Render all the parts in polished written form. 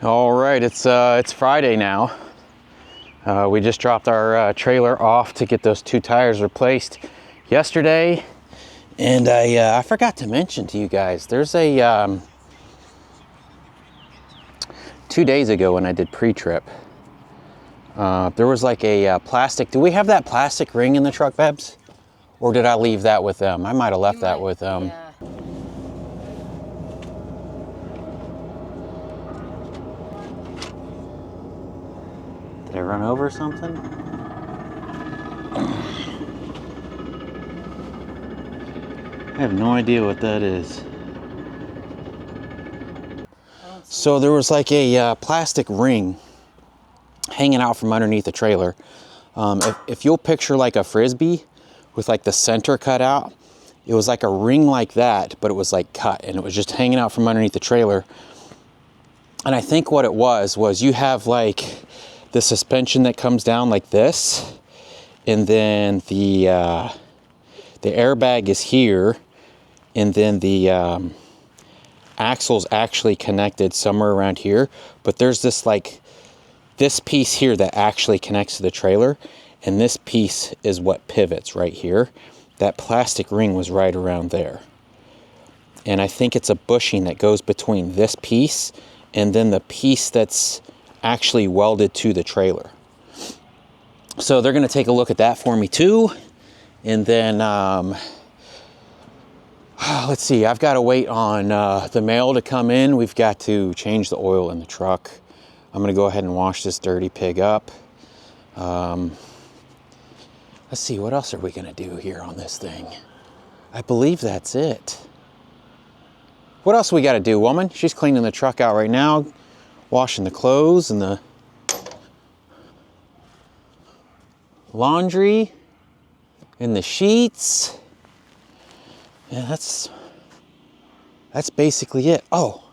All right, it's Friday now. We just dropped our trailer off to get those two tires replaced yesterday, and I forgot to mention to you guys, there's a 2 days ago when I did pre-trip, there was like a plastic. Do we have that plastic ring in the truck, Bebs? Or did I leave that with them? I might have left that with them. Yeah. Did I run over something? I have no idea what that is. So there was like a plastic ring hanging out from underneath the trailer. If you'll picture like a Frisbee with like the center cut out, it was like a ring like that, but it was like cut and it was just hanging out from underneath the trailer. And I think what it was you have like the suspension that comes down like this, and then the airbag is here, and then the axle's actually connected somewhere around here, but there's this like this piece here that actually connects to the trailer, and this piece is what pivots right here. That plastic ring was right around there, and I think it's a bushing that goes between this piece and then the piece that's actually welded to the trailer. So they're going to take a look at that for me too, and then let's see, I've got to wait on the mail to come in. We've got to change the oil in the truck. I'm going to go ahead and wash this dirty pig up. Let's see, what else are we going to do here on this thing? I believe that's it. What else we got to do, woman? She's cleaning the truck out right now, washing the clothes and the laundry and the sheets. Yeah, that's basically it. Oh,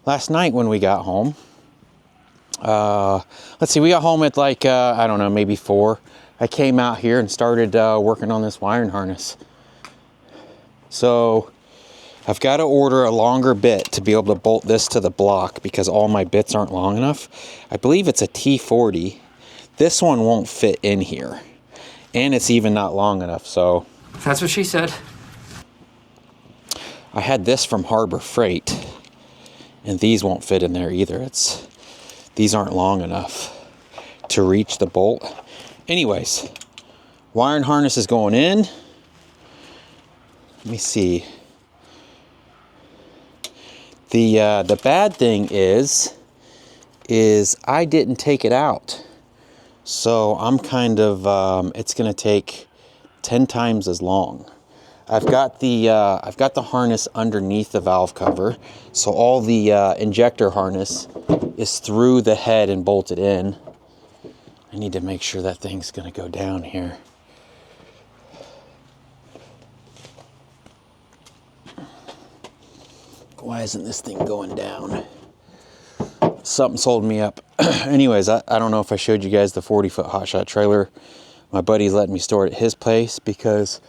last night when we got home, let's see, we got home at like, I don't know, maybe 4. I came out here and started working on this wiring harness. So I've got to order a longer bit to be able to bolt this to the block because all my bits aren't long enough. I believe it's a T40. This one won't fit in here, and it's even not long enough, so. That's what she said. I had this from Harbor Freight, and these won't fit in there either. These aren't long enough to reach the bolt. Anyways, wiring harness is going in. Let me see. The bad thing is I didn't take it out. So I'm kind of, it's gonna take 10 times as long. I've got the harness underneath the valve cover. So all the injector harness is through the head and bolted in. I need to make sure that thing's gonna go down here. Why isn't this thing going down? Something's holding me up. Anyways, I don't know if I showed you guys the 40-foot hotshot trailer. My buddy's letting me store it at his place because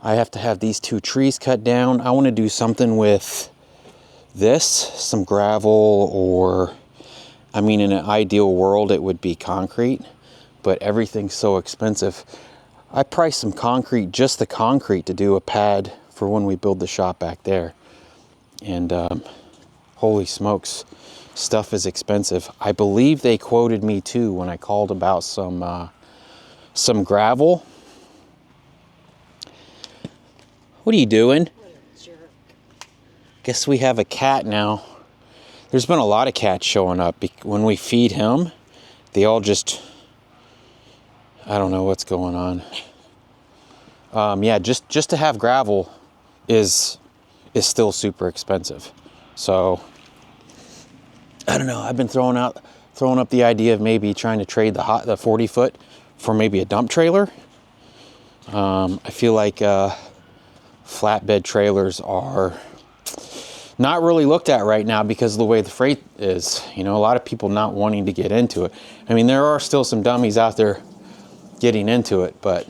I have to have these 2 trees cut down. I want to do something with this, some gravel, or, I mean, in an ideal world, it would be concrete, but everything's so expensive. I priced some concrete, just the concrete, to do a pad for when we build the shop back there. And holy smokes, stuff is expensive. I believe they quoted me too when I called about some gravel. What are you doing? Guess we have a cat now. There's been a lot of cats showing up. When we feed him, they all just, I don't know what's going on. Yeah, just to have gravel is still super expensive. So I don't know. I've been throwing up the idea of maybe trying to trade the 40-foot for maybe a dump trailer. I feel like flatbed trailers are not really looked at right now because of the way the freight is. You know, a lot of people not wanting to get into it. I mean, there are still some dummies out there getting into it, but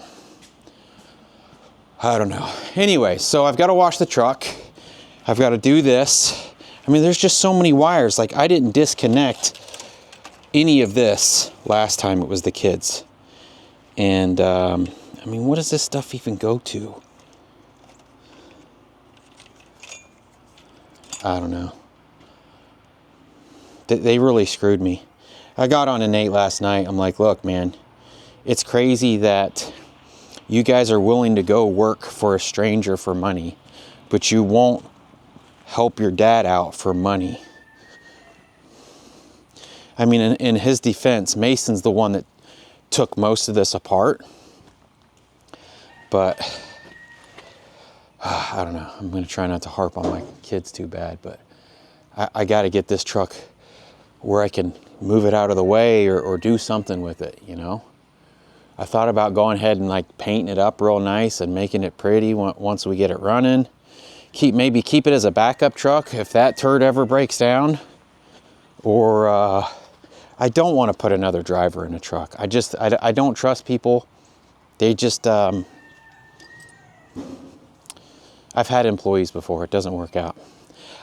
I don't know. Anyway, so I've got to wash the truck. I've got to do this. I mean, there's just so many wires. Like, I didn't disconnect any of this last time. It was the kids. And I mean, what does this stuff even go to? I don't know. They really screwed me. I got on to Nate last night. I'm like, look, man, it's crazy that you guys are willing to go work for a stranger for money, but you won't help your dad out for money. I mean, in his defense, Mason's the one that took most of this apart. But I don't know. I'm going to try not to harp on my kids too bad, but I got to get this truck where I can move it out of the way or do something with it, you know? I thought about going ahead and like painting it up real nice and making it pretty once we get it running. Maybe keep it as a backup truck if that turd ever breaks down. Or I don't want to put another driver in a truck. I don't trust people. They just, I've had employees before. It doesn't work out.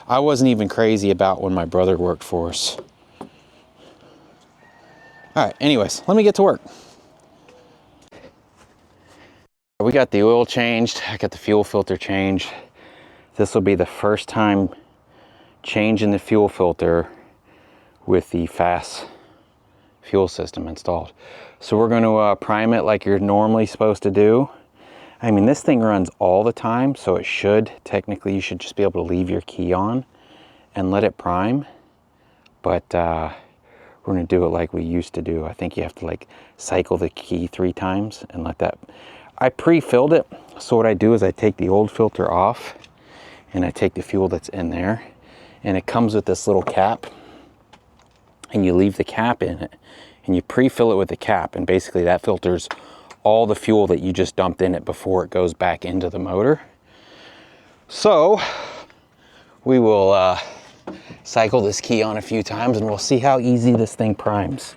I wasn't even crazy about when my brother worked for us. All right, anyways, let me get to work. We got the oil changed. I got the fuel filter changed. This will be the first time changing the fuel filter with the fast fuel system installed. So we're going to prime it like you're normally supposed to do. I mean, this thing runs all the time, so it should, technically, you should just be able to leave your key on and let it prime. But we're going to do it like we used to do. I think you have to like cycle the key 3 times and let that. I pre-filled it. So what I do is I take the old filter off and I take the fuel that's in there, and it comes with this little cap, and you leave the cap in it and you pre-fill it with the cap, and basically that filters all the fuel that you just dumped in it before it goes back into the motor. So we will cycle this key on a few times and we'll see how easy this thing primes.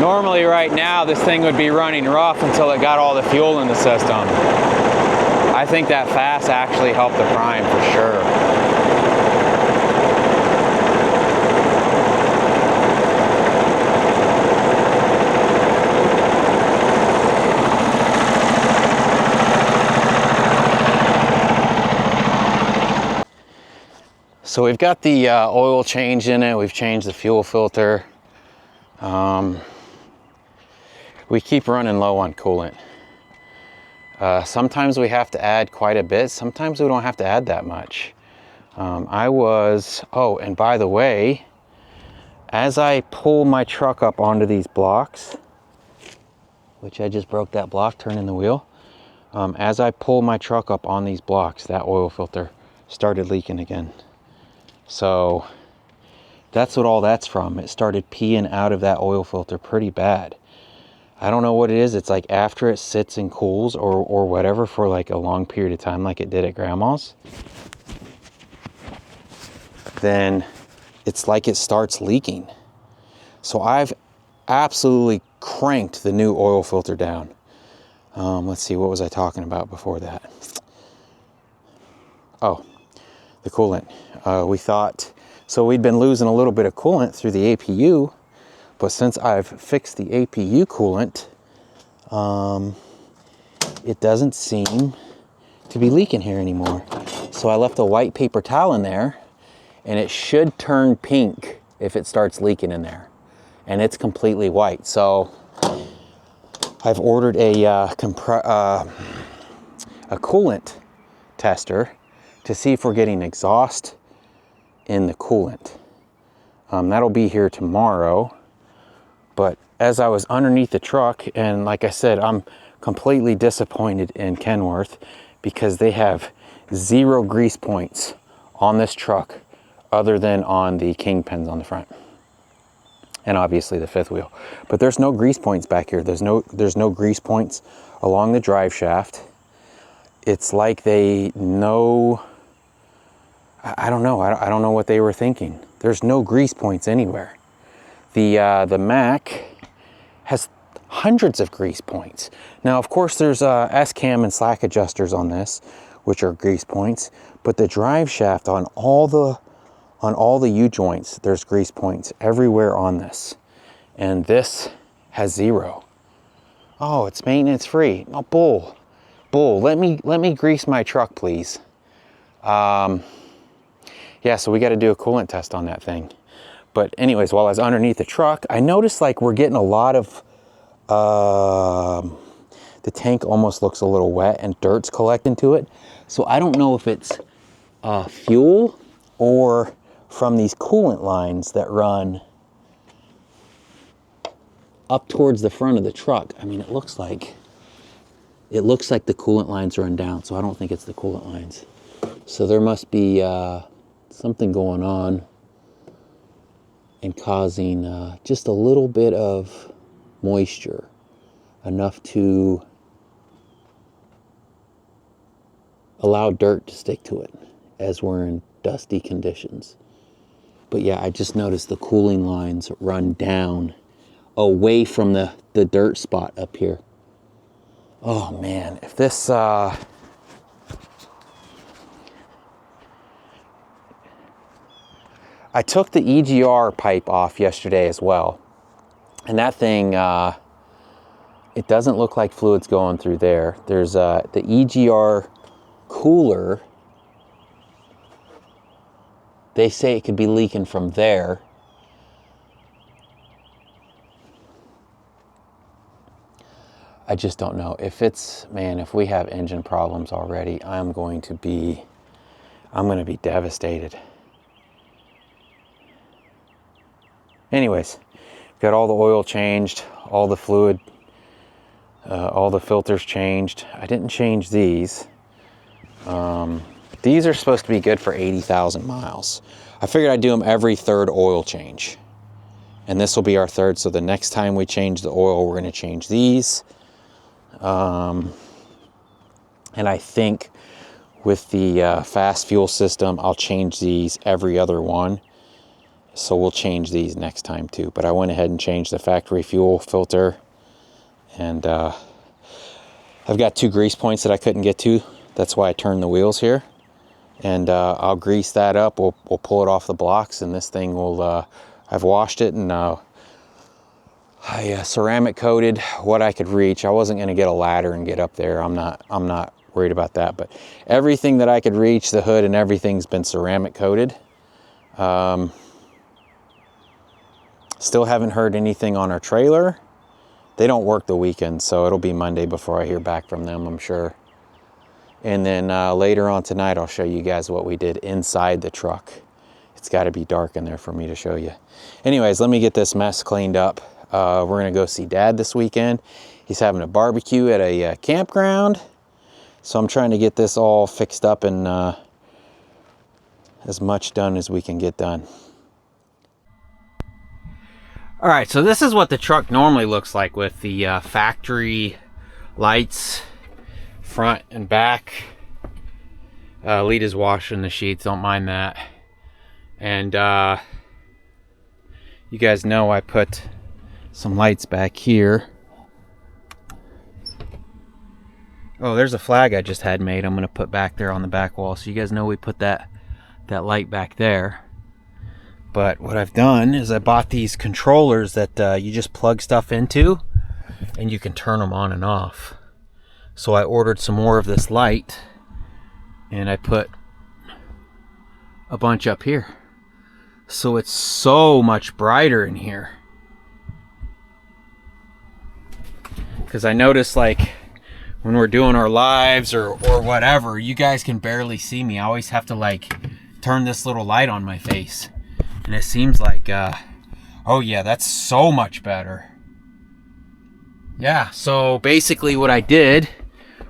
Normally right now this thing would be running rough until it got all the fuel in the system. I think that fast actually helped the prime for sure. So we've got the oil change in it. We've changed the fuel filter. We keep running low on coolant. Sometimes we have to add quite a bit. Sometimes we don't have to add that much. Oh, and by the way, as I pull my truck up onto these blocks, which I just broke that block turning the wheel, as I pull my truck up on these blocks, that oil filter started leaking again. So that's what all that's from. It started peeing out of that oil filter pretty bad. I don't know what it is. It's like after it sits and cools or whatever for like a long period of time, like it did at Grandma's, then it's like it starts leaking. So I've absolutely cranked the new oil filter down. Let's see, what was I talking about before that? Oh, the coolant. So we'd been losing a little bit of coolant through the APU, but since I've fixed the APU coolant, it doesn't seem to be leaking here anymore. So I left a white paper towel in there, and it should turn pink if it starts leaking in there. And it's completely white. So I've ordered a coolant tester to see if we're getting exhaust in the coolant. That'll be here tomorrow. But as I was underneath the truck, and like I said, I'm completely disappointed in Kenworth because they have 0 grease points on this truck other than on the kingpins on the front. And obviously the fifth wheel. But there's no grease points back here. There's no grease points along the drive shaft. It's like they know, I don't know. I don't know what they were thinking. There's no grease points anywhere. The Mac has hundreds of grease points. Now, of course, there's S-cam and slack adjusters on this, which are grease points. But the drive shaft on all the U-joints, there's grease points everywhere on this. And this has 0. Oh, it's maintenance free. Oh, bull. Let me grease my truck, please. Yeah, so we got to do a coolant test on that thing. But anyways, while I was underneath the truck, I noticed like we're getting a lot of, the tank almost looks a little wet and dirt's collecting to it. So I don't know if it's fuel or from these coolant lines that run up towards the front of the truck. I mean, it looks like the coolant lines run down, so I don't think it's the coolant lines. So there must be something going on and causing just a little bit of moisture, enough to allow dirt to stick to it as we're in dusty conditions. But yeah, I just noticed the cooling lines run down away from the dirt spot up here. Oh man, if this I took the EGR pipe off yesterday as well, and that thing it doesn't look like fluid's going through there. There's the EGR cooler, they say it could be leaking from there. I just don't know. If it's, man, if we have engine problems already, I'm going to be devastated. Anyways, got all the oil changed, all the fluid, all the filters changed. I didn't change these. These are supposed to be good for 80,000 miles. I figured I'd do them every 3rd oil change. And this will be our 3rd, so the next time we change the oil, we're gonna change these. And I think with the fast fuel system, I'll change these every other one. So we'll change these next time too. But I went ahead and changed the factory fuel filter. And I've got 2 grease points that I couldn't get to. That's why I turned the wheels here. And I'll grease that up. We'll pull it off the blocks, and this thing will, I've washed it, and I ceramic coated what I could reach. I wasn't gonna get a ladder and get up there. I'm not worried about that, but everything that I could reach, the hood and everything's been ceramic coated. Still haven't heard anything on our trailer. They don't work the weekend, so it'll be Monday before I hear back from them, I'm sure. And then later on tonight, I'll show you guys what we did inside the truck. It's got to be dark in there for me to show you. Anyways, let me get this mess cleaned up. We're going to go see Dad this weekend. He's having a barbecue at a campground. So I'm trying to get this all fixed up and as much done as we can get done. All right, so this is what the truck normally looks like with the factory lights, front and back. Lita's washing the sheets, don't mind that. And you guys know I put some lights back here. Oh, there's a flag I just had made I'm gonna put back there on the back wall, so you guys know we put that light back there. But what I've done is I bought these controllers that you just plug stuff into and you can turn them on and off. So I ordered some more of this light and I put a bunch up here. So it's so much brighter in here. Because I noticed, like, when we're doing our lives or whatever, you guys can barely see me. I always have to, like, turn this little light on my face. And it seems like, oh yeah, that's so much better. Yeah, so basically what I did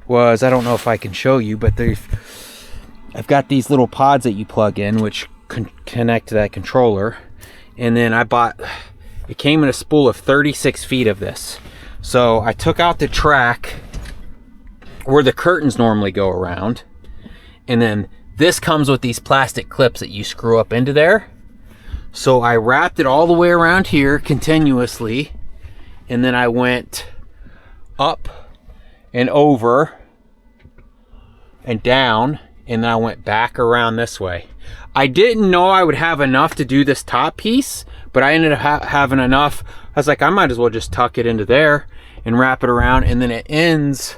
was, I don't know if I can show you, but I've got these little pods that you plug in, which connect to that controller. And then it came in a spool of 36 feet of this. So I took out the track where the curtains normally go around. And then this comes with these plastic clips that you screw up into there. So I wrapped it all the way around here continuously. And then I went up and over and down, and then I went back around this way. I didn't know I would have enough to do this top piece, but I ended up having enough. I was like, I might as well just tuck it into there and wrap it around, and then it ends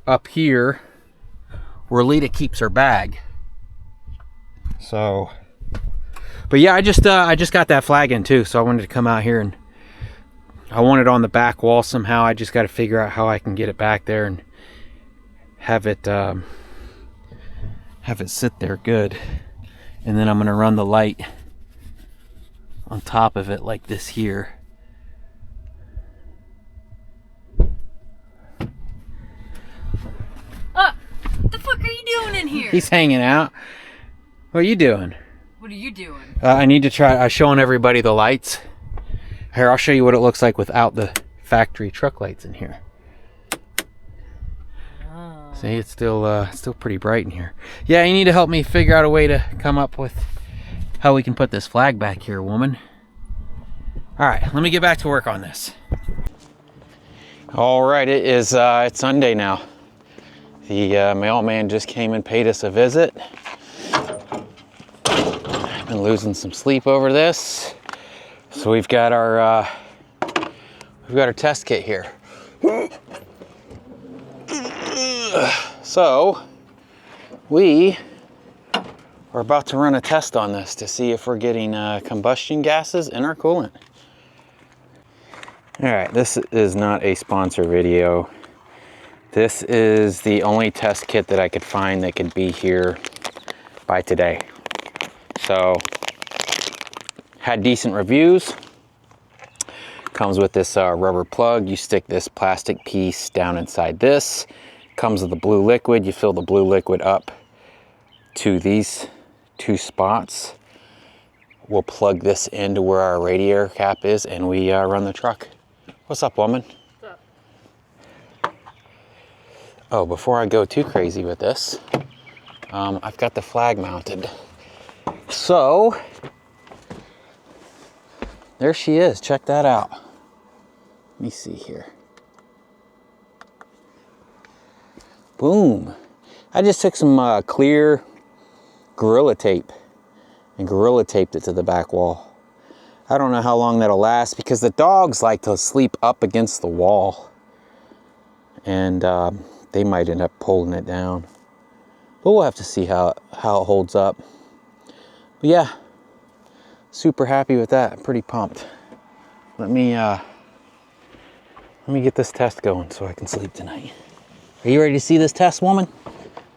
up here where Lita keeps her bag. So, but yeah, I just got that flag in too, so I wanted to come out here, and I want it on the back wall somehow. I just got to figure out how I can get it back there and have it sit there good. And then I'm going to run the light on top of it like this here. What the fuck are you doing in here? He's hanging out. What are you doing? What are you doing? I need to try showing everybody the lights. Here, I'll show you what it looks like without the factory truck lights in here. Oh. See, it's still pretty bright in here. Yeah, you need to help me figure out a way to come up with how we can put this flag back here, woman. All right, let me get back to work on this. All right, it's Sunday now. The mailman just came and paid us a visit. Been losing some sleep over this. So we've got our test kit here. So we are about to run a test on this to see if we're getting combustion gases in our coolant. All right, this is not a sponsor video. This is the only test kit that I could find that could be here by today. So, had decent reviews. Comes with this rubber plug. You stick this plastic piece down inside this. Comes with the blue liquid. You fill the blue liquid up to these two spots. We'll plug this into where our radiator cap is, and we run the truck. What's up, woman? What's up? Oh, before I go too crazy with this, I've got the flag mounted. So, there she is. Check that out. Let me see here. Boom. I just took some clear Gorilla Tape and Gorilla Taped it to the back wall. I don't know how long that'll last because the dogs like to sleep up against the wall. And they might end up pulling it down. But we'll have to see how it holds up. But yeah, super happy with that. I'm pretty pumped. Let me get this test going so I can sleep tonight. Are you ready to see this test, woman?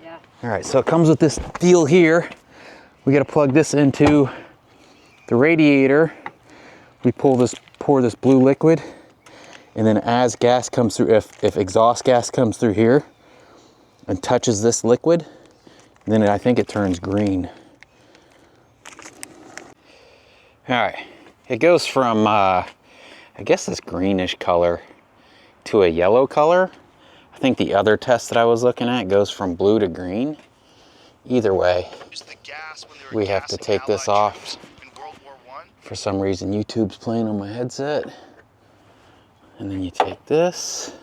Yeah. All right, so it comes with this deal here. We got to plug this into the radiator. We pour this blue liquid, and then as gas comes through, if exhaust gas comes through here and touches this liquid, then I think it turns green. All right, it goes from, I guess this greenish color to a yellow color. I think the other test that I was looking at goes from blue to green. Either way, we have to take this off. For some reason, YouTube's playing on my headset. And then you take this,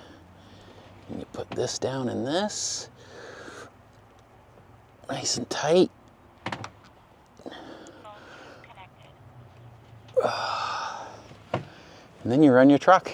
and you put this down in this. Nice and tight. And then you run your truck.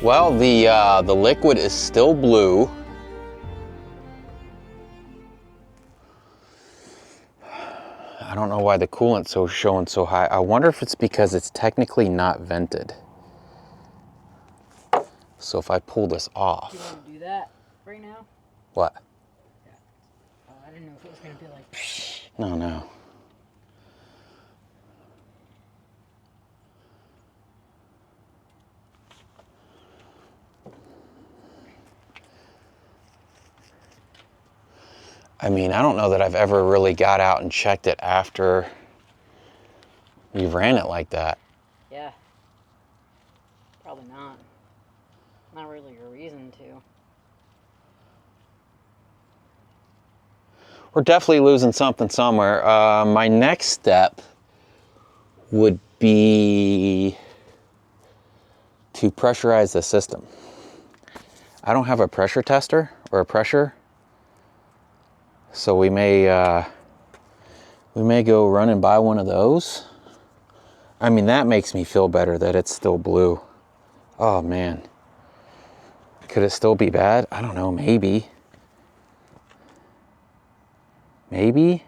Well, the liquid is still blue. I don't know why the coolant's showing so high. I wonder if it's because it's technically not vented. So if I pull this off. Do you want to do that right now? What? Yeah. Oh, I didn't know if it was going to be like... No, no. I mean, I don't know that I've ever really got out and checked it after we ran it like that. Yeah. Probably not. Not really a reason to. We're definitely losing something somewhere. My next step would be to pressurize the system. I don't have a pressure tester or a pressure, so we may go run and buy one of those. I mean, that makes me feel better that it's still blue. Oh man, could it still be bad? I don't know, maybe. Maybe.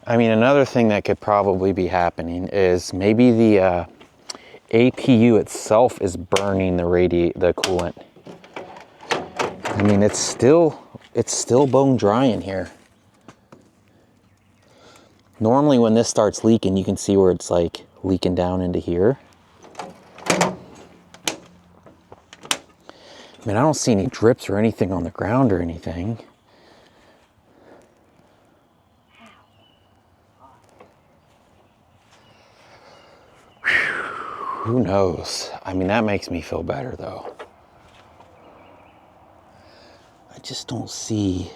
I mean, another thing that could probably be happening is maybe the APU itself is burning the coolant. I mean, it's still bone dry in here. Normally when this starts leaking, you can see where it's like leaking down into here. I mean, I don't see any drips or anything on the ground or anything. Who knows? I mean, that makes me feel better though. I just don't see